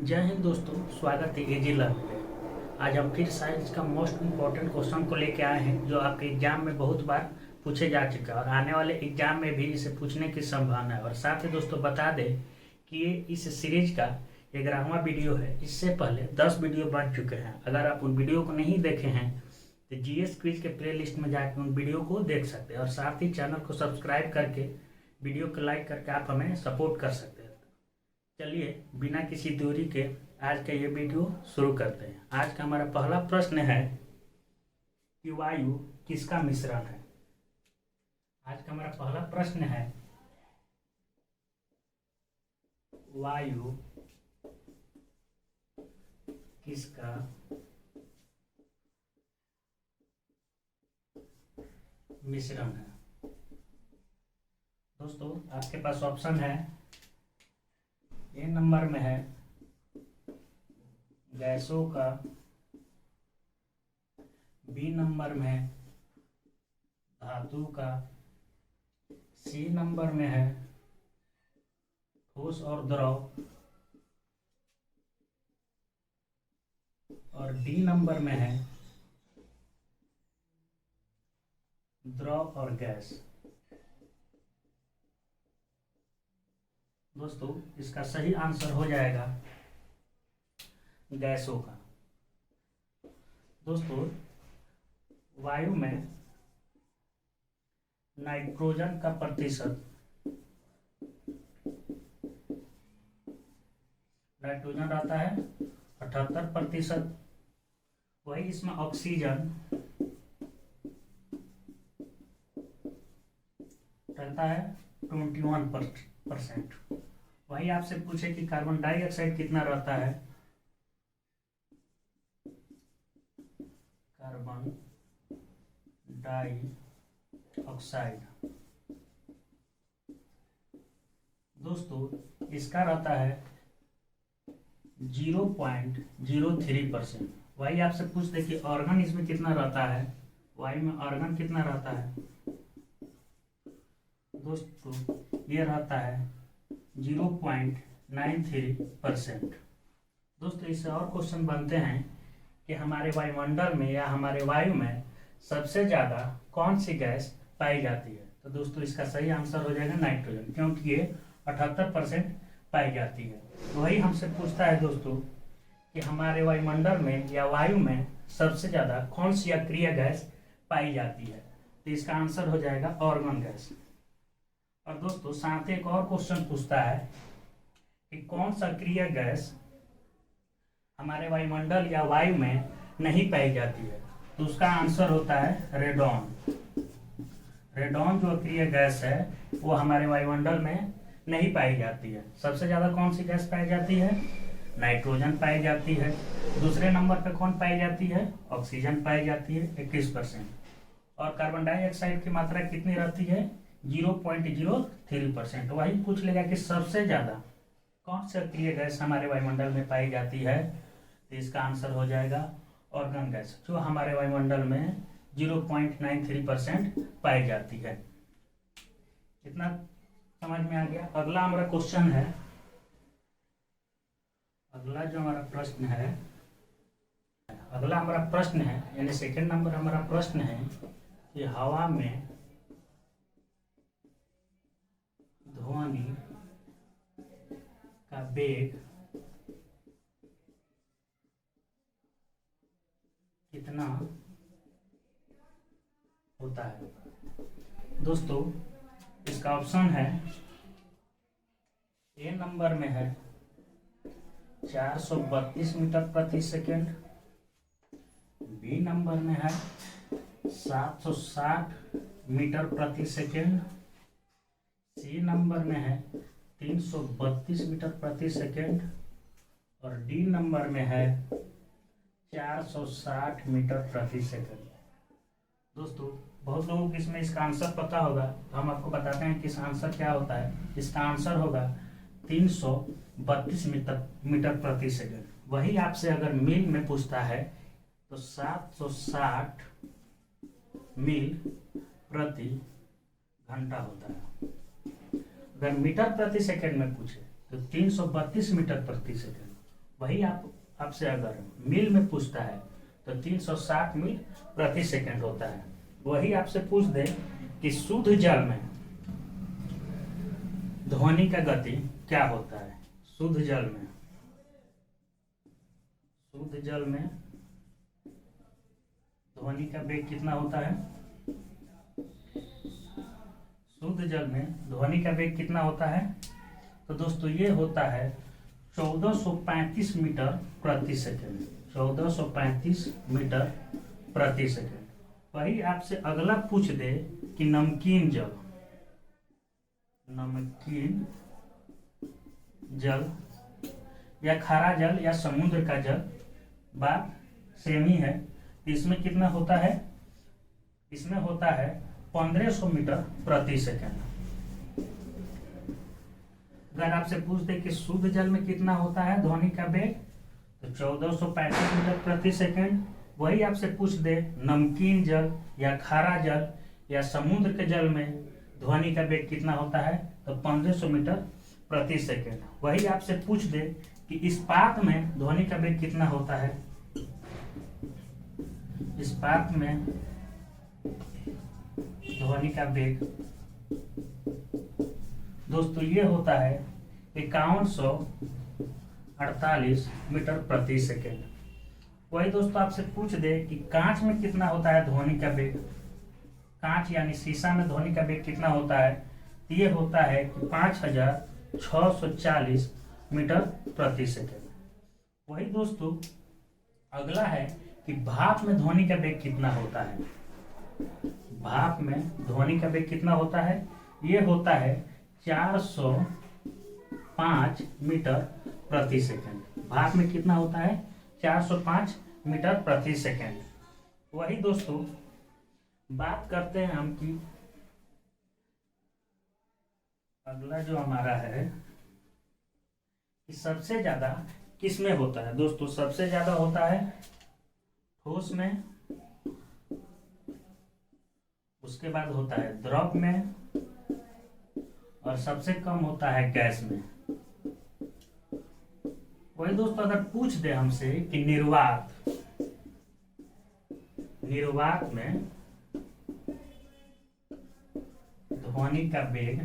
जय हिंद दोस्तों, स्वागत है एजी लर्न में। आज हम फिर साइंस का मोस्ट इम्पोर्टेंट क्वेश्चन को लेके आए हैं जो आपके एग्जाम में बहुत बार पूछे जा चुका है और आने वाले एग्जाम में भी इसे पूछने की संभावना है। और साथ ही दोस्तों बता दें कि ये इस सीरीज का 11वां वीडियो है। इससे पहले 10 वीडियो बन चुके हैं। अगर आप उन वीडियो को नहीं देखे हैं तो जीएस क्विज के प्ले लिस्ट में जाकर उन वीडियो को देख सकते हैं और साथ ही चैनल को सब्सक्राइब करके वीडियो को लाइक करके आप हमें सपोर्ट कर सकते हैं। चलिए बिना किसी दूरी के आज का ये वीडियो शुरू करते हैं। आज का हमारा पहला प्रश्न है कि वायु किसका मिश्रण है। आज का हमारा पहला प्रश्न है वायु किसका मिश्रण है। दोस्तों आपके पास ऑप्शन है, ए नंबर में है गैसों का, बी नंबर में है धातु का, सी नंबर में है ठोस और द्रव, और डी नंबर में है द्रव और गैस। दोस्तों इसका सही आंसर हो जाएगा गैसों का। दोस्तों वायु में नाइट्रोजन का प्रतिशत, नाइट्रोजन रहता है 78%, वही इसमें ऑक्सीजन रहता है 21%। वही आपसे पूछे कि कार्बन डाइऑक्साइड कितना रहता है। कार्बन डाइऑक्साइड दोस्तों इसका रहता है 0.03%। वही आपसे पूछते कि ऑर्गन इसमें कितना रहता है, वायु में ऑर्गन कितना रहता है। दोस्तों ये रहता है 0.93%। दोस्तों इससे और क्वेश्चन बनते हैं कि हमारे वायुमंडल में या हमारे वायु में सबसे ज़्यादा कौन सी गैस पाई जाती है। तो दोस्तों इसका सही आंसर हो जाएगा नाइट्रोजन, क्योंकि ये 78% पाई जाती है। वही हमसे पूछता है दोस्तों कि हमारे वायुमंडल में या वायु में सबसे ज़्यादा कौन सी अक्रिय गैस पाई जाती है। तो इसका आंसर हो जाएगा ऑर्गन गैस। और दोस्तों साथ एक और क्वेश्चन पूछता है कि कौन सा अक्रिय गैस हमारे वायुमंडल या वायु में नहीं पाई जाती है। तो उसका आंसर होता है रेडॉन। रेडॉन जो अक्रिय गैस है वो हमारे वायुमंडल में नहीं पाई जाती है। सबसे ज़्यादा कौन सी गैस पाई जाती है, नाइट्रोजन पाई जाती है। दूसरे नंबर पे कौन पाई जाती है, ऑक्सीजन पाई जाती है 21%। और कार्बन डाइऑक्साइड की मात्रा कितनी रहती है, 0.03%। वही पूछ लेगा कि सबसे ज़्यादा कौन सी अक्रिय गैस हमारे वायुमंडल में पाई जाती है। तो इसका आंसर हो जाएगा ऑर्गन गैस, जो हमारे वायुमंडल में 0.93% पाई जाती है। इतना समझ में आ गया। अगला हमारा क्वेश्चन है, अगला जो हमारा प्रश्न है, अगला हमारा प्रश्न है यानी सेकंड नंबर हमारा प्रश्न है कि हवा में ध्वनि का वेग कितना होता है। दोस्तों इसका ऑप्शन है, ए नंबर में है 432 मीटर प्रति सेकेंड, बी नंबर में है 760 मीटर प्रति सेकेंड, सी नंबर में है 332 मीटर प्रति सेकेंड, और डी नंबर में है 460 मीटर प्रति सेकेंड। दोस्तों बहुत लोगों को इसमें इसका आंसर पता होगा, तो हम आपको बताते हैं कि इसका आंसर क्या होता है। इसका आंसर होगा 332 मीटर प्रति सेकेंड। वही आपसे अगर मील में पूछता है तो 760 मील प्रति घंटा होता है। अगर मीटर प्रति सेकंड में पूछे तो 332 मीटर प्रति सेकंड। वही आपसे अगर मील में पूछता है तो 360 मील प्रति सेकंड होता है। वही आपसे पूछ दे कि शुद्ध जल में ध्वनि का गति क्या होता है। शुद्ध जल में ध्वनि का वेग कितना होता है। शुद्ध जल में ध्वनि का वेग कितना होता है। तो दोस्तों ये होता है 1435 मीटर प्रति सेकंड। 1435 मीटर प्रति सेकंड। वही आपसे अगला पूछ दे कि नमकीन जल या खारा जल या समुद्र का जल, बात सेम ही है। इसमें कितना होता है। इसमें होता है 1500 मीटर प्रति सेकंड। अगर आपसे पूछ दे कि शुद्ध जल में कितना होता है ध्वनि का वेग, तो 1435 मीटर प्रति सेकंड। वही आपसे पूछ दे नमकीन जल या खारा जल या समुद्र के जल में ध्वनि का वेग कितना होता है, तो 1500 मीटर प्रति सेकंड। वही आपसे पूछ दे कि इस्पात में ध्वनि का वेग कितना होता है। इस्पात में ध्वनि का वेग दोस्तों ये होता है 5148 मीटर प्रति सेकंड। वही दोस्तों आपसे पूछ दे कि कांच में कितना होता है ध्वनि का वेग। कांच यानी शीशा में ध्वनि का वेग कितना होता है, तो ये होता है कि 5640 मीटर प्रति सेकंड। वही दोस्तों अगला है कि भाप में ध्वनि का वेग कितना होता है। भाप में ध्वनि का वेग कितना होता है, ये होता है 405 मीटर प्रति सेकंड। भाप में कितना होता है, 405 मीटर प्रति सेकंड। वही दोस्तों बात करते हैं हम कि अगला जो हमारा है कि सबसे ज्यादा किस में होता है। दोस्तों सबसे ज्यादा होता है ठोस में, उसके बाद होता है द्रव में, और सबसे कम होता है गैस में। वही दोस्तों अगर पूछ दे हमसे कि निर्वात में ध्वनि का वेग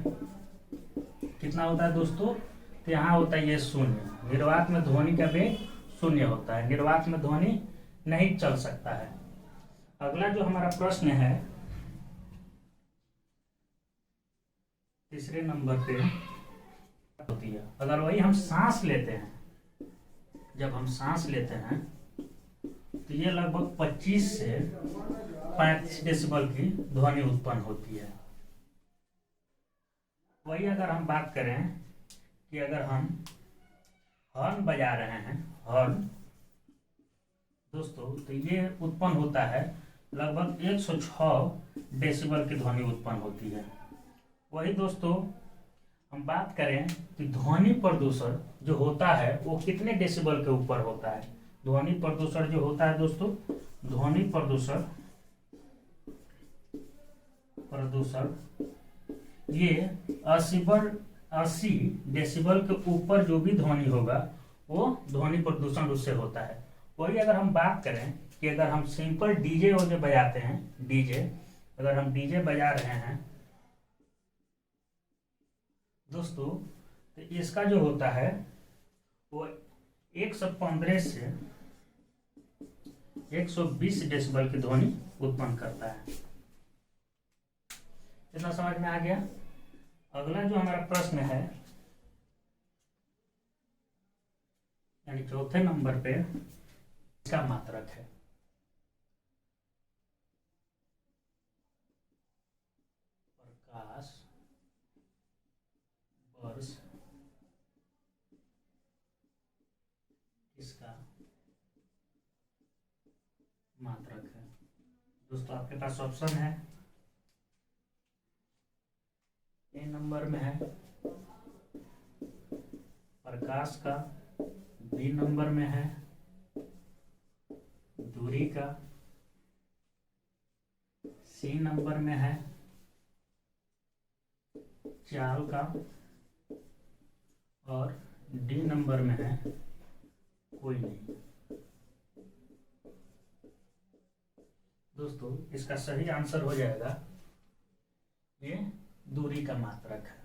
कितना होता है दोस्तों, तो यहाँ होता है ये शून्य। निर्वात में ध्वनि का वेग शून्य होता है। निर्वात में ध्वनि नहीं चल सकता है। अगला जो हमारा प्रश्न है तीसरे नंबर पे होती है, अगर वही हम सांस लेते हैं, जब हम सांस लेते हैं तो ये लगभग 25 से 35 डेसिबल की ध्वनि उत्पन्न होती है। वही अगर हम बात करें कि अगर हम हॉर्न बजा रहे हैं, हॉर्न दोस्तों, तो ये उत्पन्न होता है लगभग 106 डेसिबल की ध्वनि उत्पन्न होती है। वही दोस्तों हम बात करें कि ध्वनि प्रदूषण जो होता है वो कितने डेसिबल के ऊपर होता है। ध्वनि प्रदूषण जो होता है दोस्तों, ध्वनि प्रदूषण ये 80 डेसिबल के ऊपर जो भी ध्वनि होगा वो ध्वनि प्रदूषण उससे होता है। वही अगर हम बात करें कि अगर हम सिंपल डीजे बजाते हैं, अगर हम डीजे बजा रहे हैं दोस्तों, तो इसका जो होता है वो 115 से 120 डेसिबल की ध्वनि उत्पन्न करता है। इतना समझ में आ गया। अगला जो हमारा प्रश्न है यानी चौथे नंबर पे इसका मात्रक है। प्रकाश वर्ष इसका मात्रक है। दोस्तों आपके पास ऑप्शन है, ए नंबर में है प्रकाश का, बी नंबर में है दूरी का, सी नंबर में है चाल का, और डी नंबर में है कोई नहीं। दोस्तों इसका सही आंसर हो जाएगा ये दूरी का मात्रक है।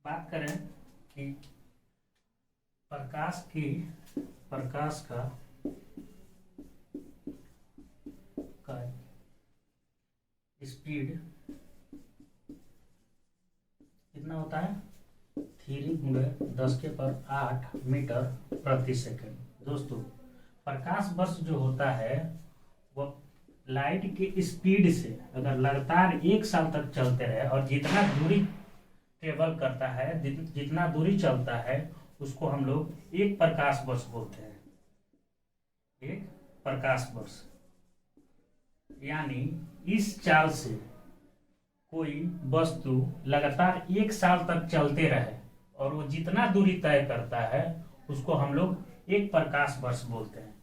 बात करें कि प्रकाश का स्पीड कितना होता है, 3×10⁸ मीटर प्रति सेकंड। दोस्तों प्रकाश वर्ष जो होता है वो लाइट के स्पीड से अगर लगातार 1 साल तक चलते रहे और जितना दूरी ट्रेवल करता है, जितना दूरी चलता है, उसको हम लोग 1 प्रकाश वर्ष बोलते हैं। 1 प्रकाश वर्ष, यानी इस चाल से कोई वस्तु लगातार 1 साल तक चलते रहे और वो जितना दूरी तय करता है उसको हम लोग 1 प्रकाश वर्ष बोलते हैं।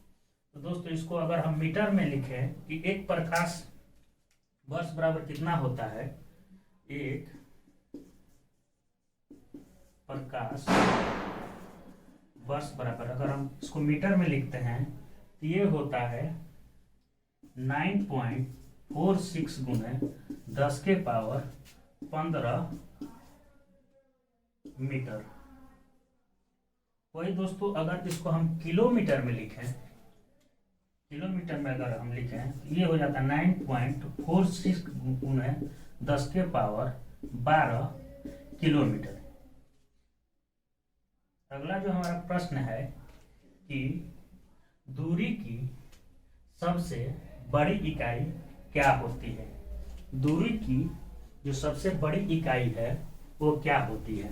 तो दोस्तों इसको अगर हम मीटर में लिखें कि 1 प्रकाश वर्ष बराबर कितना होता है, 1 प्रकाश वर्ष बराबर, अगर हम इसको मीटर में लिखते हैं तो ये होता है 9.46 × 10⁻15 मीटर। वही दोस्तों अगर इसको हम किलोमीटर में लिखें, किलोमीटर में अगर हम लिखें तो ये हो जाता है 9.46 × 10⁻12 किलोमीटर। अगला जो हमारा प्रश्न है कि दूरी की सबसे बड़ी इकाई क्या होती है। दूरी की जो सबसे बड़ी इकाई है वो क्या होती है।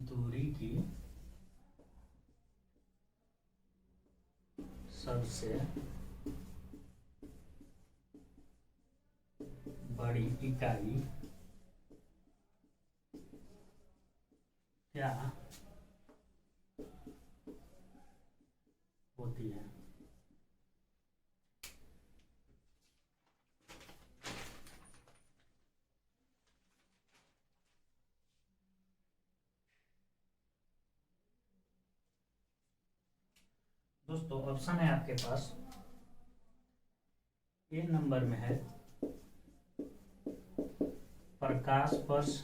दूरी की सबसे बड़ी इकाई क्या होती है। दोस्तों ऑप्शन है आपके पास, ए नंबर में है प्रकाश वर्ष,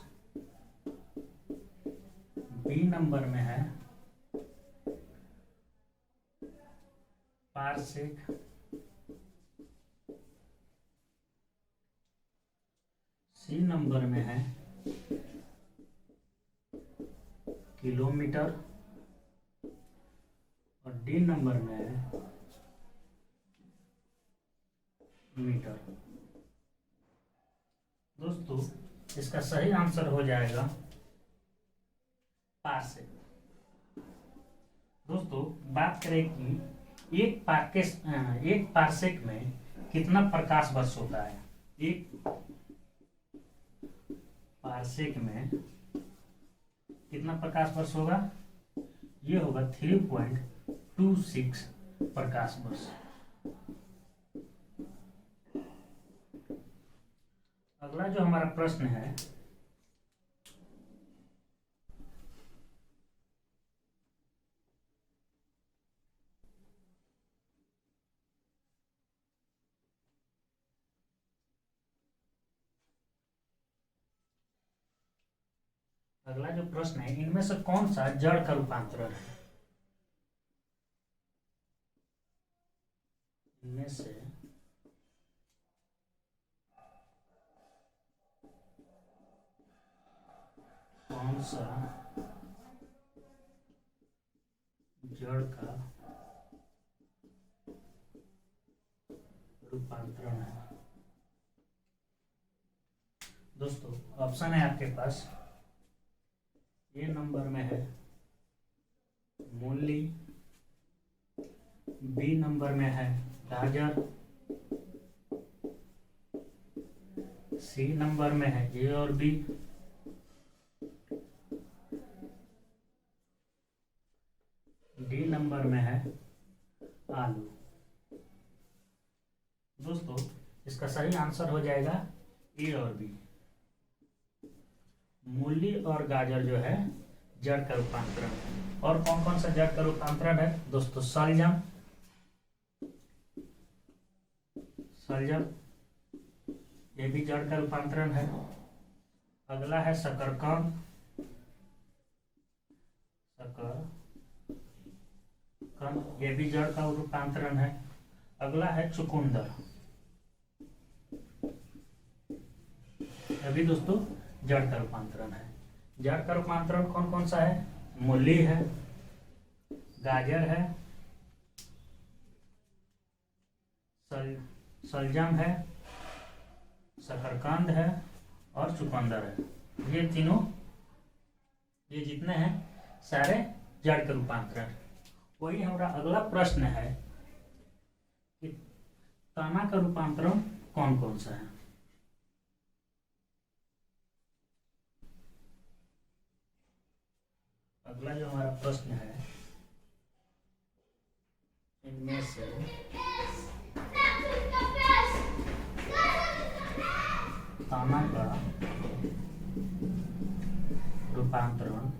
बी नंबर में है पारसेक, सी नंबर में है किलोमीटर और डी नंबर में है मीटर। दोस्तों इसका सही आंसर हो जाएगा पारसेक। दोस्तों बात करें कि एक पारसेक में कितना प्रकाश वर्ष होता है। एक पारसेक में कितना प्रकाश वर्ष होगा, ये होगा 3.26 प्रकाश वर्ष। अगला जो हमारा प्रश्न है, अगला जो प्रश्न है, इनमें से कौन सा जड़ का रूपांतरण है। इनमें से कौन सा जड़ का रूपांतरण है। दोस्तों ऑप्शन है आपके पास, ए नंबर में है मूली, बी नंबर में है गाजर, सी नंबर में है ए और बी, डी नंबर में है आलू। दोस्तों इसका सही आंसर हो जाएगा ए और बी। मूली और गाजर जो है जड़ का रूपांतरण है। और कौन कौन सा जड़ का रूपांतरण है दोस्तों? शलजम, शलजम ये भी जड़ का रूपांतरण है। अगला है शकरकंद, शकरकंद ये भी जड़ का रूपांतरण है। अगला है चुकंदर, ये भी दोस्तों जड़ का रूपांतरण है। जड़ का रूपांतरण कौन कौन सा है? मूली है, गाजर है, शलजम है, शकरकंद है और चुकंदर है। ये तीनों, ये जितने हैं सारे जड़ के रूपांतरण। वही हमारा अगला प्रश्न है कि तना का रूपांतरण कौन कौन सा है? अगला जो हमारा प्रश्न है, इनमें से तना का रूपांतरण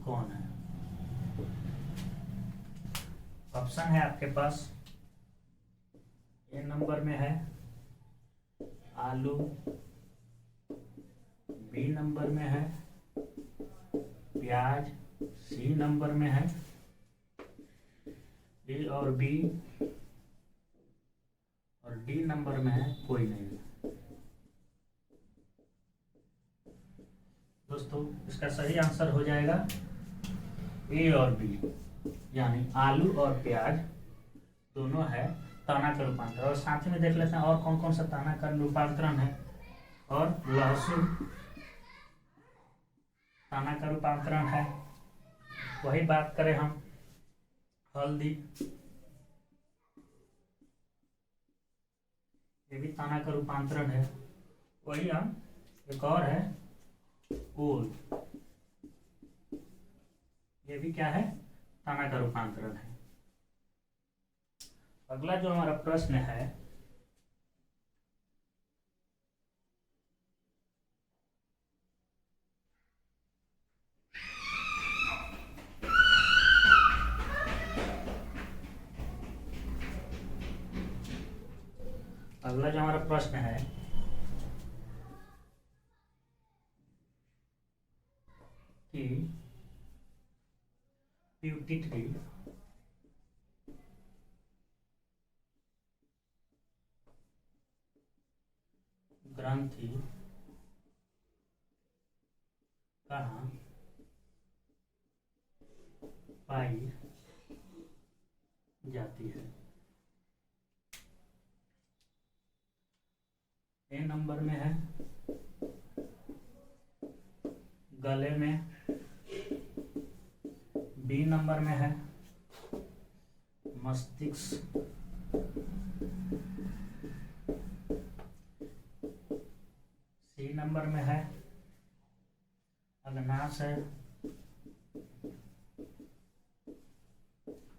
कौन है? ऑप्शन है आपके पास। ए नंबर में है आलू, बी नंबर में है प्याज, सी नंबर में है ए और बी, और डी नंबर में है कोई नहीं। दोस्तों इसका सही आंसर हो जाएगा ए और बी, यानी आलू और प्याज दोनों है तना का रूपांतरण। और साथ में देख लेते हैं और कौन कौन सा तना का रूपांतरण है। और लहसुन तना का रूपांतरण है। वही बात करें हम हल्दी, ये भी तना का रूपांतरण है। वही हम एक और है ओल, ये भी क्या है? तना का रूपांतरण है। अगला जो हमारा प्रश्न है, अगला जो हमारा प्रश्न है कि पिट्यूटरी ग्रंथि कहाँ पाई जाती है? ए नंबर में है गले में, बी नंबर में है मस्तिष्क, सी नंबर में है अग्नाशय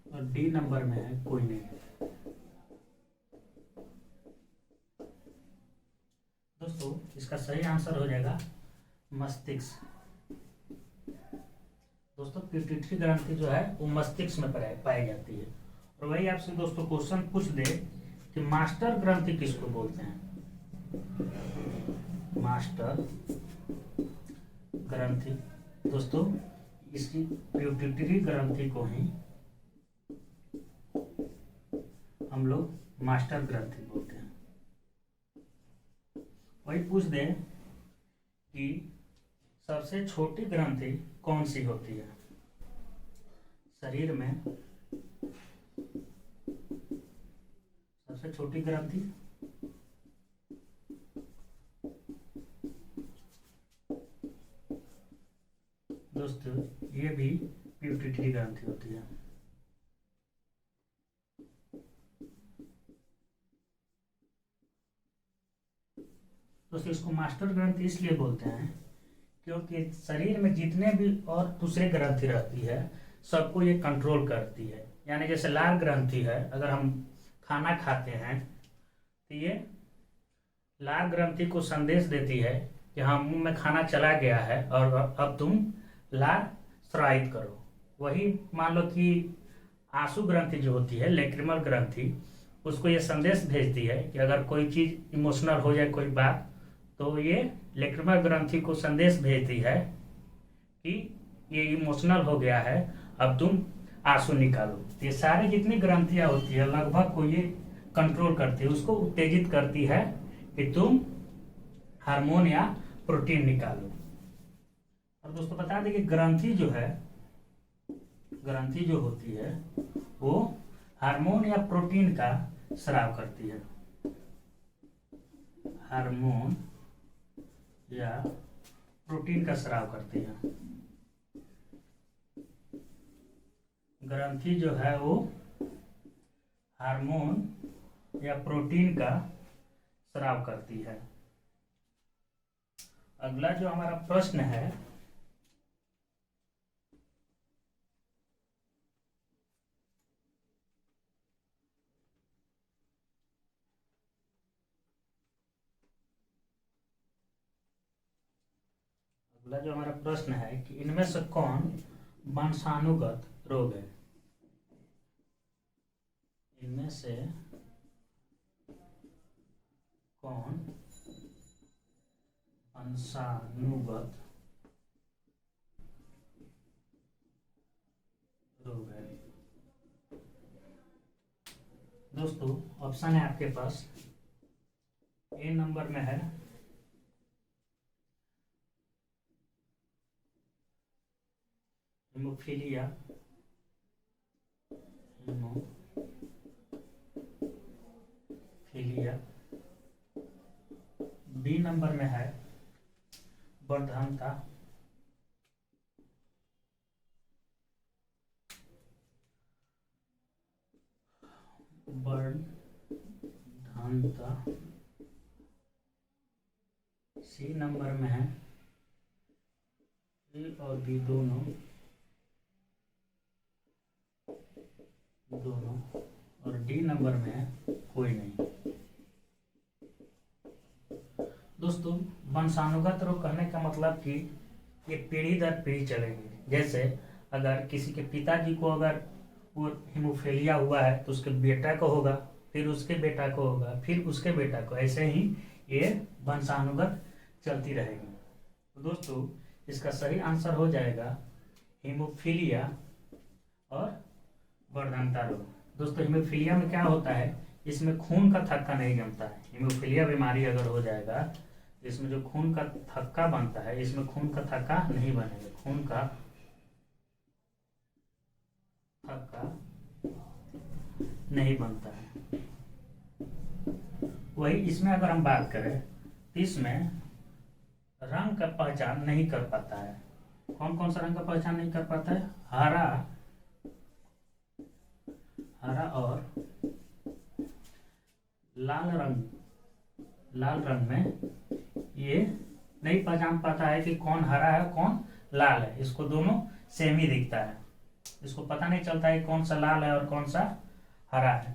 और डी नंबर में है कोई नहीं। दोस्तों इसका सही आंसर हो जाएगा मस्तिष्क। दोस्तों पिट्यूटरी ग्रंथि जो है वो मस्तिष्क में पाई जाती है। और वही आपसे दोस्तों क्वेश्चन पूछ दे कि मास्टर ग्रंथि किसको बोलते हैं? मास्टर ग्रंथि, दोस्तों इसकी पिट्यूटरी ग्रंथि को ही हम लोग मास्टर ग्रंथि बोलते हैं। वही पूछ दें कि सबसे छोटी ग्रंथि कौन सी होती है शरीर में? सबसे छोटी ग्रंथि दोस्तों ये भी पिट्यूटरी ग्रंथि होती है। दोस्तों इसको मास्टर ग्रंथि इसलिए बोलते हैं क्योंकि शरीर में जितने भी और दूसरे ग्रंथि रहती है सबको ये कंट्रोल करती है। यानी जैसे लाल ग्रंथि है, अगर हम खाना खाते हैं तो ये लाल ग्रंथि को संदेश देती है कि हाँ मुंह में खाना चला गया है और अब तुम लाल स्रावित करो। वही मान लो कि आंसू ग्रंथि जो होती है, लेक्रिमल ग्रंथि, उसको ये संदेश भेजती है कि अगर कोई चीज़ इमोशनल हो जाए, कोई बात, तो ये लेक्रिमल ग्रंथि को संदेश भेजती है कि ये इमोशनल हो गया है, अब तुम आंसू निकालो। ये सारी जितनी ग्रंथियां होती है लगभग को ये कंट्रोल करती है, उसको उत्तेजित करती है कि तुम हार्मोन या प्रोटीन निकालो। और दोस्तों बता दें कि ग्रंथि जो है, ग्रंथि जो होती है वो हार्मोन या प्रोटीन का स्राव करती है। हार्मोन या प्रोटीन का स्राव करती है। ग्रंथि जो है वो हार्मोन या प्रोटीन का स्राव करती है। अगला जो हमारा प्रश्न है, अगला जो हमारा प्रश्न है कि इनमें से कौन वंशानुगत रोग है। इनमें से कौन वंशानुगत रोग है। दोस्तों ऑप्शन है आपके पास, ए नंबर में है हेमोफीलिया, हेमोफीलिया। बी नंबर में है वर्धनता, वर्धनता। सी नंबर में है ए और बी दोनों, और डी नंबर में है कोई नहीं। दोस्तों वंशानुगत रोग कहने का मतलब कि ये पीढ़ी दर पीढ़ी चलेगी। जैसे अगर किसी के पिताजी को अगर वो हीमोफीलिया हुआ है तो उसके बेटा को होगा, फिर उसके बेटा को होगा, फिर उसके बेटा को, ऐसे ही ये वंशानुगत चलती रहेगी। तो दोस्तों इसका सही आंसर हो जाएगा हीमोफीलिया और वर्धनता रोग। दोस्तों हीमोफीलिया में क्या होता है, इसमें खून का थक्का नहीं जमता है। हीमोफीलिया बीमारी अगर हो जाएगा तो इसमें जो खून का थक्का बनता है, इसमें खून का थक्का नहीं बनेगा, खून का थक्का नहीं बनता है। वही इसमें अगर हम बात करें तो इसमें रंग का पहचान नहीं कर पाता है। कौन कौन सा रंग का पहचान नहीं कर पाता है? हरा और लाल रंग में ये नहीं पहचान पाता है कि कौन हरा है कौन लाल है। इसको दोनों सेम ही दिखता है, इसको पता नहीं चलता है कौन सा लाल है और कौन सा हरा है।